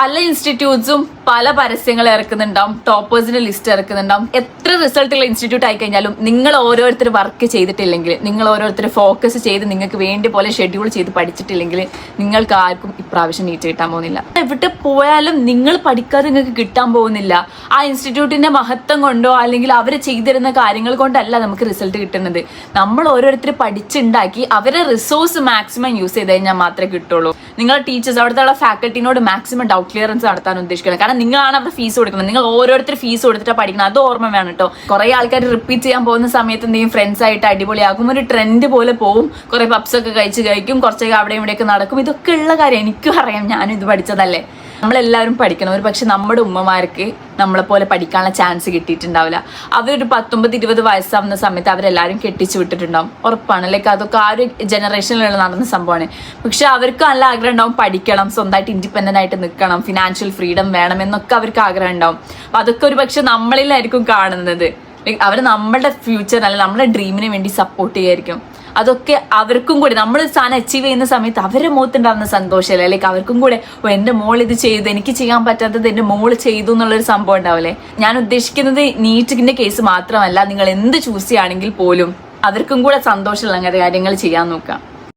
പല ഇൻസ്റ്റിറ്റ്യൂട്ട്സും പല പരസ്യങ്ങൾ ഇറക്കുന്നുണ്ടാവും, ടോപ്പേഴ്സിന്റെ ലിസ്റ്റ് ഇറക്കുന്നുണ്ടാവും. എത്ര റിസൾട്ടുള്ള ഇൻസ്റ്റിറ്റ്യൂട്ട് ആയി കഴിഞ്ഞാലും നിങ്ങൾ ഓരോരുത്തർ വർക്ക് ചെയ്തിട്ടില്ലെങ്കിൽ, നിങ്ങൾ ഓരോരുത്തർ ഫോക്കസ് ചെയ്ത് നിങ്ങൾക്ക് വേണ്ടി പോലെ ഷെഡ്യൂൾ ചെയ്ത് പഠിച്ചിട്ടില്ലെങ്കിൽ നിങ്ങൾക്ക് ആർക്കും ഇപ്രാവശ്യം നീറ്റ് കിട്ടാൻ പോകുന്നില്ല. എവിടെ പോയാലും നിങ്ങൾ പഠിക്കാതെ നിങ്ങൾക്ക് കിട്ടാൻ പോകുന്നില്ല. ആ ഇൻസ്റ്റിറ്റ്യൂട്ടിന്റെ മഹത്വം കൊണ്ടോ അല്ലെങ്കിൽ അവർ ചെയ്തിരുന്ന കാര്യങ്ങൾ കൊണ്ടല്ല നമുക്ക് റിസൾട്ട് കിട്ടുന്നത്. നമ്മൾ ഓരോരുത്തർ പഠിച്ചുണ്ടാക്കി അവരെ റിസോഴ്സ് മാക്സിമം യൂസ് ചെയ്ത് കഴിഞ്ഞാൽ മാത്രമേ കിട്ടുള്ളൂ. നിങ്ങളുടെ ടീച്ചേഴ്സ്, അവിടുത്തെ ഫാക്കൽറ്റിനോട് മാക്സിമം ഡൗട്ട് ക്ലിയറൻസ് നടത്താൻ ഉദ്ദേശിക്കുന്നത്. കാരണം നിങ്ങളാണ് അവിടെ ഫീസ് കൊടുക്കുന്നത്, നിങ്ങൾ ഓരോരുത്തർ ഫീസ് കൊടുത്തിട്ടാണ് പഠിക്കുന്നത്. അത് ഓർമ്മ വേണം കേട്ടോ. കുറെ ആൾക്കാർ റിപ്പീറ്റ് ചെയ്യാൻ പോകുന്ന സമയത്ത് എന്തെങ്കിലും ഫ്രണ്ട്സ് ആയിട്ട് അടിപൊളിയാകും, ഒരു ട്രെൻഡ് പോലെ പോവും, കുറെ പപ്സ് ഒക്കെ കഴിക്കും, കുറച്ചൊക്കെ അവിടെ ഇവിടെയൊക്കെ നടക്കും. ഇതൊക്കെ ഉള്ള കാര്യം എനിക്കും അറിയാം, ഞാനും ഇത് പഠിച്ചതല്ലേ. നമ്മളെല്ലാവരും പഠിക്കണം. ഒരു പക്ഷെ നമ്മുടെ ഉമ്മമാർക്ക് നമ്മളെ പോലെ പഠിക്കാനുള്ള ചാൻസ് കിട്ടിയിട്ടുണ്ടാവില്ല. അവരൊരു 19-20 വയസ്സാവുന്ന സമയത്ത് അവരെല്ലാവരും കെട്ടിച്ചു വിട്ടിട്ടുണ്ടാവും, ഉറപ്പാണ്. ലൈക്ക് അതൊക്കെ ആ ഒരു ജനറേഷനിലുള്ള നടന്ന സംഭവമാണ്. പക്ഷെ അവർക്ക് നല്ല ആഗ്രഹം ഉണ്ടാവും, പഠിക്കണം, സ്വന്തമായിട്ട് ഇൻഡിപെൻഡന്റ് ആയിട്ട് നിൽക്കണം, ഫിനാൻഷ്യൽ ഫ്രീഡം വേണം എന്നൊക്കെ അവർക്ക് ആഗ്രഹം ഉണ്ടാവും. അപ്പൊ അതൊക്കെ ഒരു പക്ഷെ നമ്മളിലായിരിക്കും കാണുന്നത്. അവർ നമ്മുടെ ഫ്യൂച്ചർ അല്ല നമ്മുടെ ഡ്രീമിന് വേണ്ടി സപ്പോർട്ട് ചെയ്യായിരിക്കും. അതൊക്കെ അവർക്കും കൂടി നമ്മൾ സാധനം അച്ചീവ് ചെയ്യുന്ന സമയത്ത് അവരുടെ മുഖത്തുണ്ടാകുന്ന സന്തോഷമല്ലേ. ലൈക്ക് അവർക്കും കൂടെ എൻ്റെ മോൾ ഇത് ചെയ്തു, എനിക്ക് ചെയ്യാൻ പറ്റാത്തത് എൻ്റെ മോള് ചെയ്തു എന്നുള്ളൊരു സംഭവം ഉണ്ടാവില്ലേ. ഞാൻ ഉദ്ദേശിക്കുന്നത് നീറ്റിന്റെ കേസ് മാത്രമല്ല, നിങ്ങൾ എന്ത് ചൂസ് ചെയ്യുകയാണെങ്കിൽ പോലും അവർക്കും കൂടെ സന്തോഷമുള്ള കാര്യങ്ങൾ ചെയ്യാൻ നോക്കാം.